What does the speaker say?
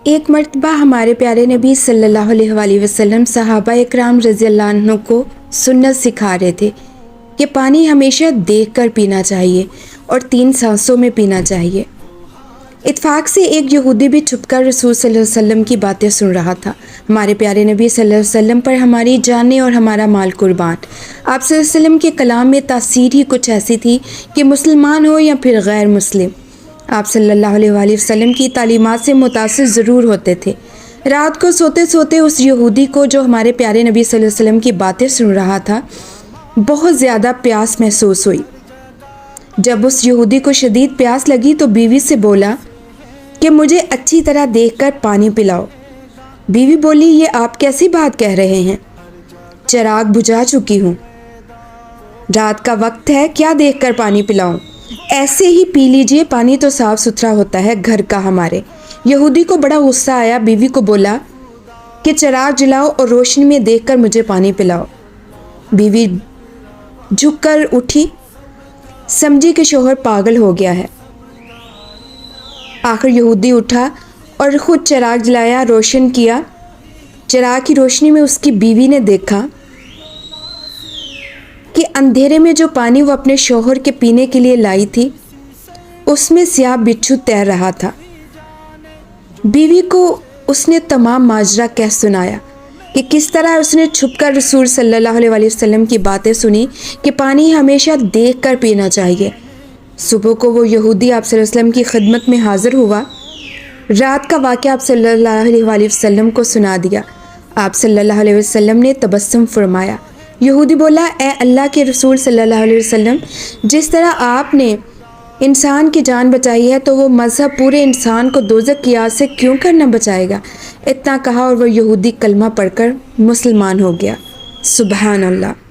ایک مرتبہ ہمارے پیارے نبی صلی اللہ علیہ وآلہ وسلم صحابہ اکرام رضی اللہ عنہ کو سنت سکھا رہے تھے کہ پانی ہمیشہ دیکھ کر پینا چاہیے اور 3 سانسوں میں پینا چاہیے۔ اتفاق سے ایک یہودی بھی چھپ کر رسول صلی اللہ علیہ وسلم کی باتیں سن رہا تھا۔ ہمارے پیارے نبی صلی اللہ علیہ وسلم پر ہماری جانیں اور ہمارا مال قربان۔ آپ صلی اللہ علیہ وسلم کے کلام میں تاثیر ہی کچھ ایسی تھی کہ مسلمان ہو یا پھر غیر مسلم، آپ صلی اللہ علیہ وآلہ وسلم کی تعلیمات سے متاثر ضرور ہوتے تھے۔ رات کو سوتے سوتے اس یہودی کو جو ہمارے پیارے نبی صلی اللہ علیہ وسلم کی باتیں سن رہا تھا بہت زیادہ پیاس محسوس ہوئی۔ جب اس یہودی کو شدید پیاس لگی تو بیوی سے بولا کہ مجھے اچھی طرح دیکھ کر پانی پلاؤ۔ بیوی بولی، یہ آپ کیسی بات کہہ رہے ہیں؟ چراغ بجھا چکی ہوں، رات کا وقت ہے، کیا دیکھ کر پانی پلاؤں؟ ایسے ہی پی لیجئے، پانی تو صاف ستھرا ہوتا ہے گھر کا ہمارے۔ یہودی کو بڑا غصہ آیا، بیوی کو بولا کہ چراغ جلاؤ اور روشنی میں دیکھ کر مجھے پانی پلاؤ۔ بیوی جھک کر اٹھی، سمجھی کہ شوہر پاگل ہو گیا ہے۔ آخر یہودی اٹھا اور خود چراغ جلایا، روشن کیا۔ چراغ کی روشنی میں اس کی بیوی نے دیکھا کہ اندھیرے میں جو پانی وہ اپنے شوہر کے پینے کے لیے لائی تھی اس میں سیاہ بچھو تیر رہا تھا۔ بیوی کو اس نے تمام ماجرا کہہ سنایا کہ کس طرح اس نے چھپ کر رسول صلی اللہ علیہ وآلہ وسلم کی باتیں سنی کہ پانی ہمیشہ دیکھ کر پینا چاہیے۔ صبح کو وہ یہودی آپ صلی اللہ علیہ وسلم کی خدمت میں حاضر ہوا، رات کا واقعہ آپ صلی اللہ علیہ وآلہ وسلم کو سنا دیا۔ آپ صلی اللہ علیہ وسلم نے تبسم فرمایا۔ یہودی بولا، اے اللہ کے رسول صلی اللہ علیہ وسلم، جس طرح آپ نے انسان کی جان بچائی ہے تو وہ مذہب پورے انسان کو دوزخ کی آگ سے کیوں کر نہ بچائے گا؟ اتنا کہا اور وہ یہودی کلمہ پڑھ کر مسلمان ہو گیا۔ سبحان اللہ۔